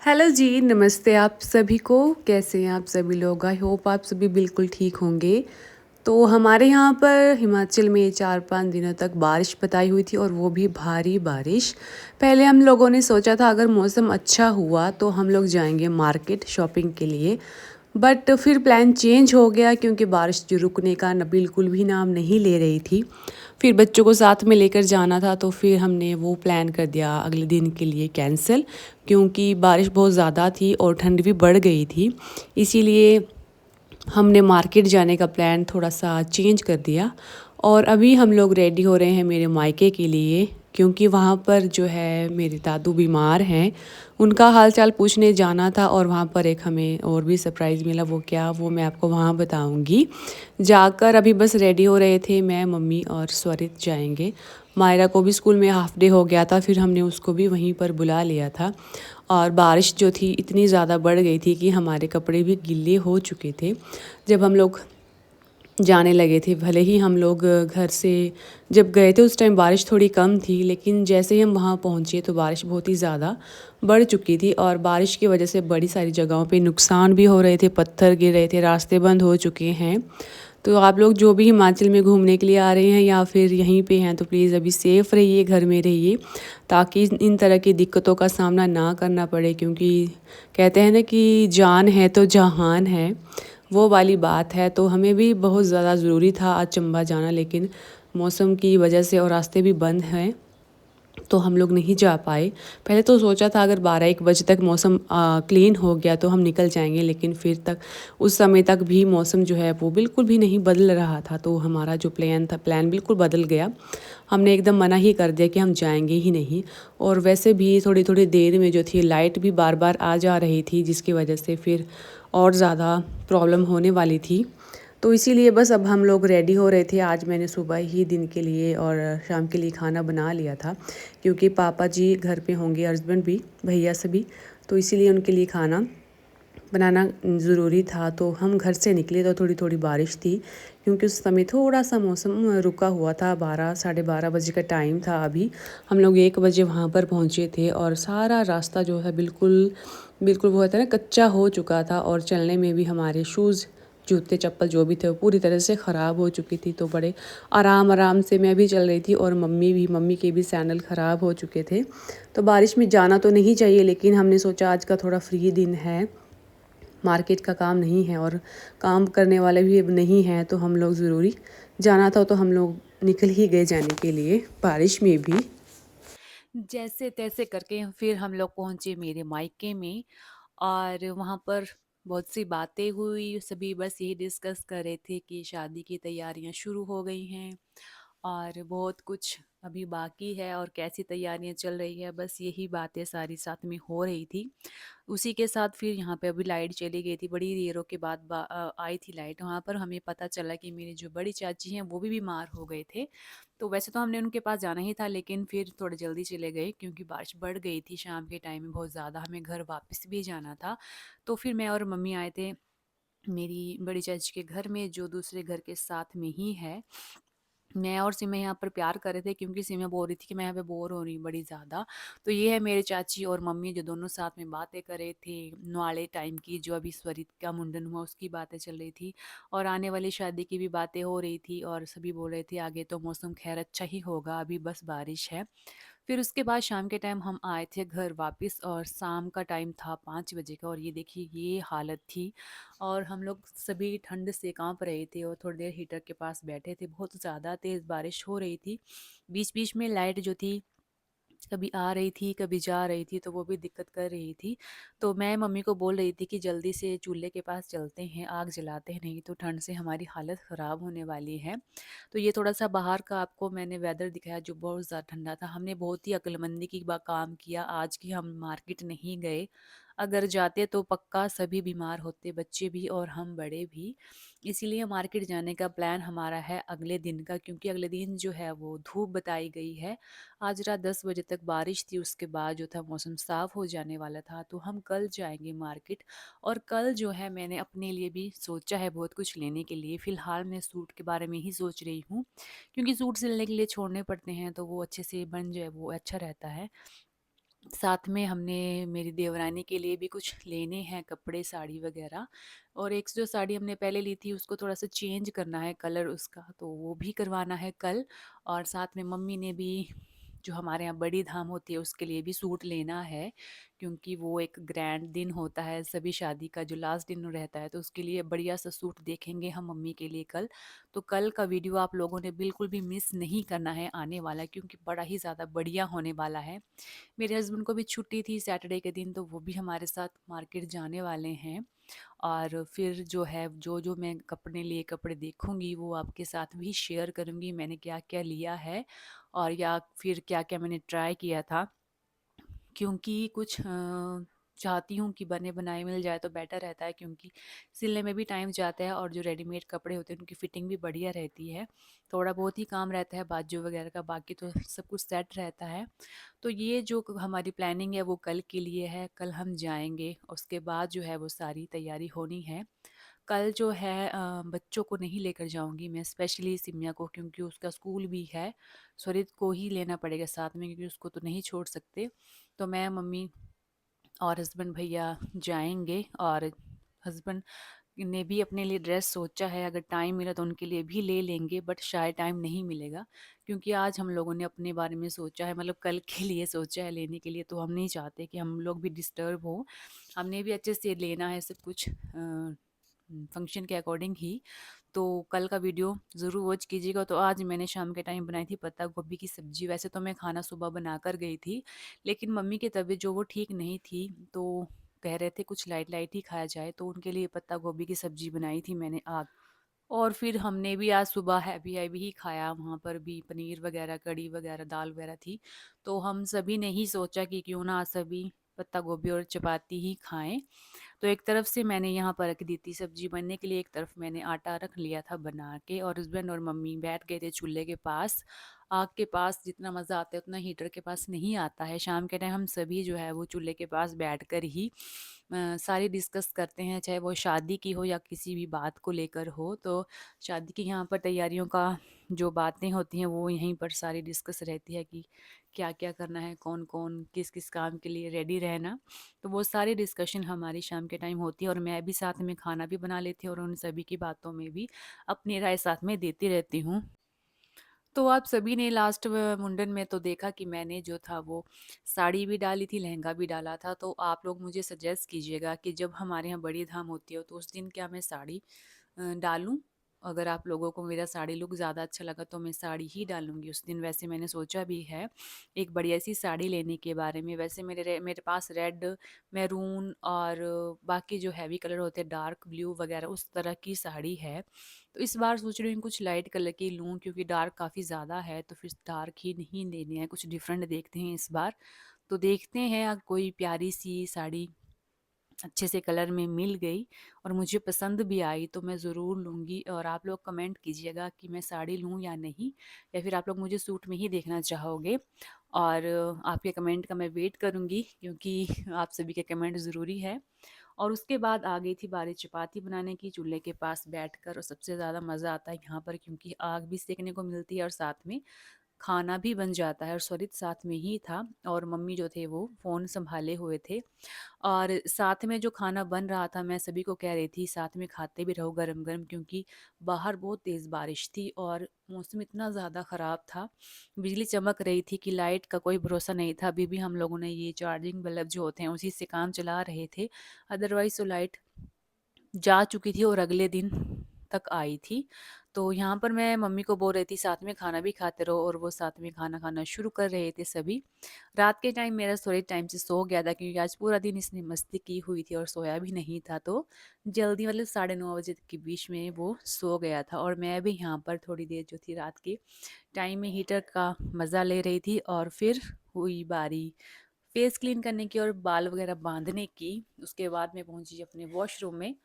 Hello जी, नमस्ते आप सभी को। कैसे हैं आप सभी लोग? आई होप आप सभी बिल्कुल ठीक होंगे। तो हमारे यहाँ पर हिमाचल में 4-5 दिनों तक बारिश बताई हुई थी और वो भी भारी बारिश। पहले हम लोगों ने सोचा था अगर मौसम अच्छा हुआ तो हम लोग जाएँगे मार्केट शॉपिंग के लिए। बट फिर प्लान चेंज हो गया क्योंकि बारिश जो रुकने का न बिल्कुल भी नाम नहीं ले रही थी। फिर बच्चों को साथ में लेकर जाना था तो फिर हमने वो प्लान कर दिया अगले दिन के लिए कैंसिल, क्योंकि बारिश बहुत ज़्यादा थी और ठंड भी बढ़ गई थी। इसीलिए हमने मार्केट जाने का प्लान थोड़ा-सा चेंज कर दिया और अभी हम लोग रेडी हो रहे हैं मेरे मायके के लिए, क्योंकि वहाँ पर जो है मेरे दादू बीमार हैं। उनका हाल-चाल पूछने जाना था और वहाँ पर एक हमें और भी सरप्राइज़ मिला, वो क्या वो मैं आपको वहाँ बताऊँगी। जाकर अभी बस रेडी हो रहे थे, मैं, मम्मी और स्वरित जाएँगे। मायरा को भी स्कूल में हाफ डे हो गया था, फिर हमने उसको भी वहीं पर बुला लिया था। और बारिश जो थी इतनी ज़्यादा बढ़ गई थी कि हमारे कपड़े भी गीले हो चुके थे। जब हम लोग जाने लगे थे, भले ही हम लोग घर से जब गए थे उस टाइम बारिश थोड़ी कम थी, लेकिन जैसे ही हम वहाँ पहुँचे तो बारिश बहुत ही ज़्यादा बढ़ चुकी थी और बारिश की वजह से बड़ी सारी जगहों पे नुकसान भी हो रहे थे, पत्थर गिर रहे थे, रास्ते बंद हो चुके हैं। तो आप लोग जो भी हिमाचल में घूमने के लिए आ रहे हैं या फिर यहीं पे हैं तो प्लीज़ अभी सेफ़ रहिए, घर में रहिए, ताकि इन तरह की दिक्कतों का सामना ना करना पड़े, क्योंकि कहते हैं ना कि जान है तो जहान है, वो वाली बात है। तो हमें भी बहुत ज़्यादा ज़रूरी था आज चंबा जाना, लेकिन मौसम की वजह से और रास्ते भी बंद हैं तो हम लोग नहीं जा पाए। पहले तो सोचा था अगर 12-1 बजे तक मौसम क्लीन हो गया तो हम निकल जाएँगे, लेकिन फिर तक उस समय तक भी मौसम जो है वो बिल्कुल भी नहीं बदल रहा था, तो हमारा जो प्लान बिल्कुल बदल गया। हमने एकदम मना ही कर दिया कि हम जाएँगे ही नहीं। और वैसे भी थोड़ी-थोड़ी देर में जो थी लाइट भी बार-बार आ जा रही थी, जिसकी वजह से फिर और ज़्यादा प्रॉब्लम होने वाली थी। तो इसीलिए बस अब हम लोग रेडी हो रहे थे। आज मैंने सुबह ही दिन के लिए और शाम के लिए खाना बना लिया था, क्योंकि पापा जी घर पे होंगे, हस्बैंड भी, भैया सभी, तो इसीलिए उनके लिए खाना बनाना ज़रूरी था। तो हम घर से निकले तो थोड़ी-थोड़ी बारिश थी, क्योंकि उस समय थोड़ा-सा मौसम रुका हुआ था। 12 साढ़े 12 बजे का टाइम था अभी। हम लोग 1 बजे वहाँ पर पहुँचे थे और सारा रास्ता जो है बिल्कुल बिल्कुल वो होता है ना कच्चा हो चुका था और चलने में भी हमारे शूज़, जूते, चप्पल जो भी थे वो पूरी तरह से ख़राब हो चुकी थी। तो बड़े आराम-आराम से मैं भी चल रही थी और मम्मी के भी सैंडल ख़राब हो चुके थे। तो बारिश में जाना तो नहीं चाहिए, लेकिन हमने सोचा आज का थोड़ा फ्री दिन है, मार्केट का काम नहीं है और काम करने वाले भी अब नहीं हैं, तो हम लोग ज़रूरी जाना था तो हम लोग निकल ही गए जाने के लिए, बारिश में भी। जैसे-तैसे करके फिर हम लोग पहुँचे मेरे मायके में और वहाँ पर बहुत सी बातें हुई। सभी बस यही डिस्कस कर रहे थे कि शादी की तैयारियां शुरू हो गई हैं और बहुत कुछ अभी बाकी है और कैसी तैयारियां चल रही है, बस यही बातें सारी साथ में हो रही थी। उसी के साथ फिर यहाँ पे अभी लाइट चली गई थी, बड़ी देरों के बाद आई थी लाइट। वहाँ पर हमें पता चला कि मेरी जो बड़ी चाची हैं वो भी बीमार हो गए थे। तो वैसे तो हमने उनके पास जाना ही था, लेकिन फिर थोड़े जल्दी चले गए क्योंकि बारिश बढ़ गई थी शाम के टाइम में, बहुत ज़्यादा हमें घर वापस भी जाना था। तो फिर मैं और मम्मी आए थे मेरी बड़ी चाची के घर में, जो दूसरे घर के साथ में ही है। मैं और सिमह यहाँ पर प्यार कर रहे थे क्योंकि सिमह बोल रही थी कि मैं यहाँ पे बोर हो रही हूँ बड़ी ज़्यादा। तो ये है मेरे चाची और मम्मी जो दोनों साथ में बातें कर रहे थे नवाले टाइम की, जो अभी स्वरित का मुंडन हुआ उसकी बातें चल रही थी और आने वाली शादी की भी बातें हो रही थी और सभी बोल रहे थे आगे तो मौसम खैर अच्छा ही होगा, अभी बस बारिश है। फिर उसके बाद शाम के टाइम हम आए थे घर वापस और शाम का टाइम था 5 बजे का और ये देखिए ये हालत थी। और हम लोग सभी ठंड से कांप रहे थे और थोड़ी देर हीटर के पास बैठे थे, बहुत ज़्यादा तेज़ बारिश हो रही थी। बीच बीच में लाइट जो थी कभी आ रही थी कभी जा रही थी, तो वो भी दिक्कत कर रही थी। तो मैं मम्मी को बोल रही थी कि जल्दी से चूल्हे के पास चलते हैं, आग जलाते हैं, नहीं तो ठंड से हमारी हालत ख़राब होने वाली है। तो ये थोड़ा-सा बाहर का आपको मैंने वेदर दिखाया जो बहुत ज़्यादा ठंडा था। हमने बहुत ही अक्लमंदी की बा काम किया आज कि हम मार्केट नहीं गए। अगर जाते तो पक्का सभी बीमार होते, बच्चे भी और हम बड़े भी। इसीलिए मार्केट जाने का प्लान हमारा है अगले दिन का, क्योंकि अगले दिन जो है वो धूप बताई गई है। आज रात 10 बजे तक बारिश थी, उसके बाद जो था मौसम साफ़ हो जाने वाला था, तो हम कल जाएँगे मार्केट। और कल जो है मैंने अपने लिए भी सोचा है बहुत कुछ लेने के लिए। फ़िलहाल मैं सूट के बारे में ही सोच रही हूँ, क्योंकि सूट सिलने के लिए छोड़ने पड़ते हैं तो वो अच्छे से बन जाए वो अच्छा रहता है। साथ में हमने मेरी देवरानी के लिए भी कुछ लेने हैं कपड़े, साड़ी वगैरह। और एक जो साड़ी हमने पहले ली थी उसको थोड़ा-सा चेंज करना है कलर उसका, तो वो भी करवाना है कल। और साथ में मम्मी ने भी जो हमारे यहाँ बड़ी धाम होती है उसके लिए भी सूट लेना है, क्योंकि वो एक ग्रैंड दिन होता है, सभी शादी का जो लास्ट दिन रहता है, तो उसके लिए बढ़िया सा सूट देखेंगे हम मम्मी के लिए कल। तो कल का वीडियो आप लोगों ने बिल्कुल भी मिस नहीं करना है आने वाला है, क्योंकि बड़ा ही ज़्यादा बढ़िया होने वाला है। मेरे हस्बैंड को भी छुट्टी थी सैटरडे के दिन, तो वो भी हमारे साथ मार्केट जाने वाले हैं। और फिर जो है जो मैं अपने लिए कपड़े देखूंगी वो आपके साथ भी शेयर करूंगी, मैंने क्या क्या लिया है और या फिर क्या क्या मैंने ट्राई किया था। क्योंकि कुछ चाहती हूँ कि बने बनाए मिल जाए तो बेटर रहता है, क्योंकि सिलने में भी टाइम जाता है और जो रेडीमेड कपड़े होते हैं उनकी फिटिंग भी बढ़िया रहती है। थोड़ा बहुत ही काम रहता है बाजू वगैरह का, बाकी तो सब कुछ सेट रहता है। तो ये जो हमारी प्लानिंग है वो कल के लिए है, कल हम जाएंगे, उसके बाद जो है वो सारी तैयारी होनी है। कल जो है बच्चों को नहीं लेकर जाऊंगी मैं, स्पेशली सिमिया को, क्योंकि उसका स्कूल भी है। स्वरित को ही लेना पड़ेगा साथ में, क्योंकि उसको तो नहीं छोड़ सकते। तो मैं, मम्मी और हस्बैंड भैया जाएंगे। और हस्बैंड ने भी अपने लिए ड्रेस सोचा है, अगर टाइम मिला तो उनके लिए भी ले लेंगे, बट शायद टाइम नहीं मिलेगा, क्योंकि आज हम लोगों ने अपने बारे में सोचा है, मतलब कल के लिए सोचा है लेने के लिए। तो हम नहीं चाहते कि हम लोग भी डिस्टर्ब हो, हमने भी अच्छे से लेना है सब कुछ फंक्शन के अकॉर्डिंग ही। तो कल का वीडियो ज़रूर वॉच कीजिएगा। तो आज मैंने शाम के टाइम बनाई थी पत्ता गोभी की सब्जी। वैसे तो मैं खाना सुबह बना कर गई थी, लेकिन मम्मी की तबीयत जो वो ठीक नहीं थी, तो कह रहे थे कुछ लाइट लाइट ही खाया जाए, तो उनके लिए पत्ता गोभी की सब्जी बनाई थी मैंने आज। और फिर हमने भी आज सुबह हैवी हैवी ही खाया, वहाँ पर भी पनीर वगैरह, कढ़ी वगैरह, दाल वगैरह थी। तो हम सभी ने ही सोचा कि क्यों ना आज सभी पत्ता गोभी और चपाती ही खाएं। तो एक तरफ से मैंने यहाँ पर रख दी थी सब्जी बनने के लिए, एक तरफ मैंने आटा रख लिया था बना के, और हस्बैंड और मम्मी बैठ गए थे चूल्हे के पास। आग के पास जितना मज़ा आता है उतना हीटर के पास नहीं आता है। शाम के टाइम हम सभी जो है वो चूल्हे के पास बैठ कर ही सारी डिस्कस करते हैं, चाहे वो शादी की हो या किसी भी बात को लेकर हो। तो शादी की यहाँ पर तैयारियों का जो बातें होती हैं वो यहीं पर सारी डिस्कस रहती है, कि क्या क्या करना है, कौन कौन किस किस काम के लिए रेडी रहना। तो वो सारी डिस्कशन हमारी शाम के टाइम होती है, और मैं भी साथ में खाना भी बना लेती हूँ और उन सभी की बातों में भी अपनी राय साथ में देती रहती हूँ। तो आप सभी ने लास्ट मुंडन में तो देखा कि मैंने जो था वो साड़ी भी डाली थी, लहंगा भी डाला था। तो आप लोग मुझे सजेस्ट कीजिएगा कि जब हमारे यहाँ बड़ी धाम होती हो तो उस दिन क्या मैं साड़ी डालूं? अगर आप लोगों को मेरा साड़ी लुक ज़्यादा अच्छा लगा तो मैं साड़ी ही डालूंगी उस दिन। वैसे मैंने सोचा भी है एक बढ़िया सी साड़ी लेने के बारे में। वैसे मेरे पास रेड, मैरून और बाकी जो हैवी कलर होते हैं डार्क ब्लू वगैरह उस तरह की साड़ी है। तो इस बार सोच रही हूँ कुछ लाइट कलर की लूँ, क्योंकि डार्क काफ़ी ज़्यादा है, तो फिर डार्क ही नहीं लेनी है, कुछ डिफरेंट देखते हैं इस बार। तो देखते हैं कोई प्यारी सी साड़ी अच्छे से कलर में मिल गई और मुझे पसंद भी आई तो मैं ज़रूर लूँगी। और आप लोग कमेंट कीजिएगा कि मैं साड़ी लूँ या नहीं, या फिर आप लोग मुझे सूट में ही देखना चाहोगे। और आपके कमेंट का मैं वेट करूँगी, क्योंकि आप सभी के कमेंट ज़रूरी है। और उसके बाद आ गई थी बारी चपाती बनाने की, चूल्हे के पास बैठकर। और सबसे ज़्यादा मज़ा आता है यहाँ पर, क्योंकि आग भी सेकने को मिलती है और साथ में खाना भी बन जाता है। और स्वरित साथ में ही था, और मम्मी जो थे वो फ़ोन संभाले हुए थे। और साथ में जो खाना बन रहा था मैं सभी को कह रही थी साथ में खाते भी रहो गरम गरम, क्योंकि बाहर बहुत तेज़ बारिश थी और मौसम इतना ज़्यादा ख़राब था। बिजली चमक रही थी कि लाइट का कोई भरोसा नहीं था। अभी भी हम लोगों ने ये चार्जिंग बल्ब जो होते हैं उसी से काम चला रहे थे, अदरवाइज़ तो लाइट जा चुकी थी और अगले दिन तक आई थी। तो यहाँ पर मैं मम्मी को बोल रही थी साथ में खाना भी खाते रहो, और वो साथ में खाना खाना शुरू कर रहे थे सभी। रात के टाइम मेरा सोने टाइम से सो गया था, क्योंकि आज पूरा दिन इसने मस्ती की हुई थी और सोया भी नहीं था, तो जल्दी मतलब 9:30 बजे के बीच में वो सो गया था। और मैं भी यहाँ पर थोड़ी देर जो थी रात के टाइम में हीटर का मज़ा ले रही थी। और फिर हुई बारी फेस क्लीन करने की और बाल वगैरह बांधने की। उसके बाद मैं पहुंची अपने वॉशरूम में,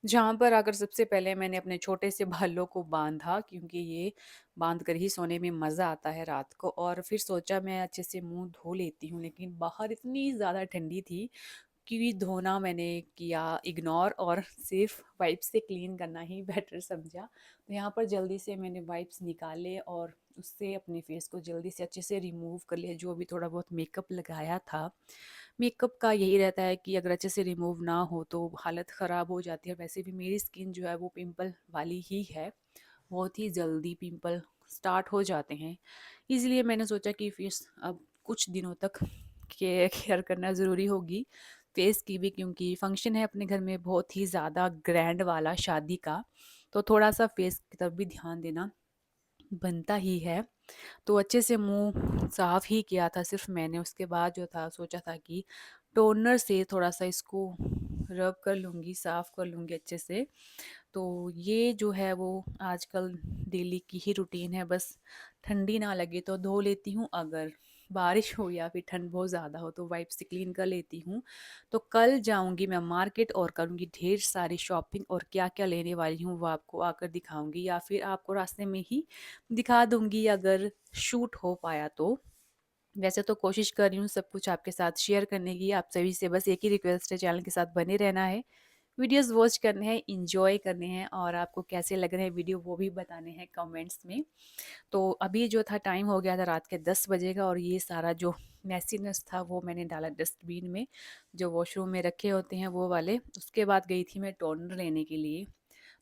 जहाँ पर आकर सबसे पहले मैंने अपने छोटे से बालों को बांधा, क्योंकि ये बांध कर ही सोने में मज़ा आता है रात को। और फिर सोचा मैं अच्छे से मुंह धो लेती हूँ, लेकिन बाहर इतनी ज़्यादा ठंडी थी कि धोना मैंने किया इग्नोर और सिर्फ वाइप्स से क्लीन करना ही बेटर समझा। तो यहाँ पर जल्दी से मैंने वाइप्स निकाले और उससे अपने फेस को जल्दी से अच्छे से रिमूव कर लिया, जो भी थोड़ा बहुत मेकअप लगाया था। मेकअप का यही रहता है कि अगर अच्छे से रिमूव ना हो तो हालत ख़राब हो जाती है। वैसे भी मेरी स्किन जो है वो पिंपल वाली ही है, बहुत ही जल्दी पिंपल स्टार्ट हो जाते हैं। इसलिए मैंने सोचा कि फेस अब कुछ दिनों तक केयर करना ज़रूरी होगी फेस की भी, क्योंकि फंक्शन है अपने घर में बहुत ही ज़्यादा ग्रैंड वाला शादी का, तो थोड़ा सा फेस की तरफ भी ध्यान देना बनता ही है। तो अच्छे से मुंह साफ़ ही किया था सिर्फ मैंने। उसके बाद जो था सोचा था कि टोनर से थोड़ा सा इसको रब कर लूँगी, साफ़ कर लूँगी अच्छे से। तो ये जो है वो आजकल डेली की ही रूटीन है। बस ठंडी ना लगे तो धो लेती हूँ, अगर बारिश हो या फिर ठंड बहुत ज़्यादा हो तो वाइप से क्लीन कर लेती हूँ। तो कल जाऊँगी मैं मार्केट और करूँगी ढेर सारी शॉपिंग, और क्या-क्या लेने वाली हूँ वो आपको आकर दिखाऊँगी, या फिर आपको रास्ते में ही दिखा दूँगी अगर शूट हो पाया तो। वैसे तो कोशिश कर रही हूँ सब कुछ आपके साथ शेयर करने की। आप सभी से बस एक ही रिक्वेस्ट है, चैनल के साथ बने रहना है, वीडियोस वॉच करने हैं, एंजॉय करने हैं, और आपको कैसे लग रहे हैं वीडियो वो भी बताने हैं कमेंट्स में। तो अभी जो था टाइम हो गया था रात के 10 बजे का, और ये सारा जो मैसीनेस था वो मैंने डाला डस्टबिन में, जो वॉशरूम में रखे होते हैं वो वाले। उसके बाद गई थी मैं टोनर लेने के लिए।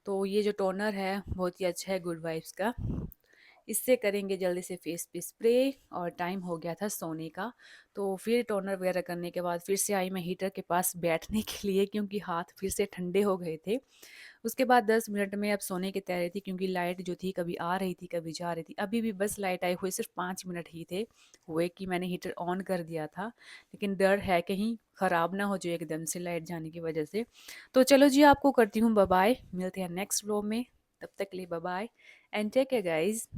तो ये जो टोनर है बहुत ही अच्छा है, गुड वाइब्स का। इससे करेंगे जल्दी से फेस पे स्प्रे, और टाइम हो गया था सोने का। तो फिर टोनर वगैरह करने के बाद फिर से आई मैं हीटर के पास बैठने के लिए, क्योंकि हाथ फिर से ठंडे हो गए थे। उसके बाद 10 मिनट में अब सोने की तैयारी थी, क्योंकि लाइट जो थी कभी आ रही थी कभी जा रही थी। अभी भी बस लाइट आए हुए सिर्फ 5 मिनट ही थे हुए कि मैंने हीटर ऑन कर दिया था, लेकिन डर है कहीं ख़राब ना हो जाए एकदम से लाइट जाने की वजह से। तो चलो जी, आपको करती हूँ बाय बाय, मिलते हैं नेक्स्ट व्लॉग में। तब तक के लिए bye bye and take care guys.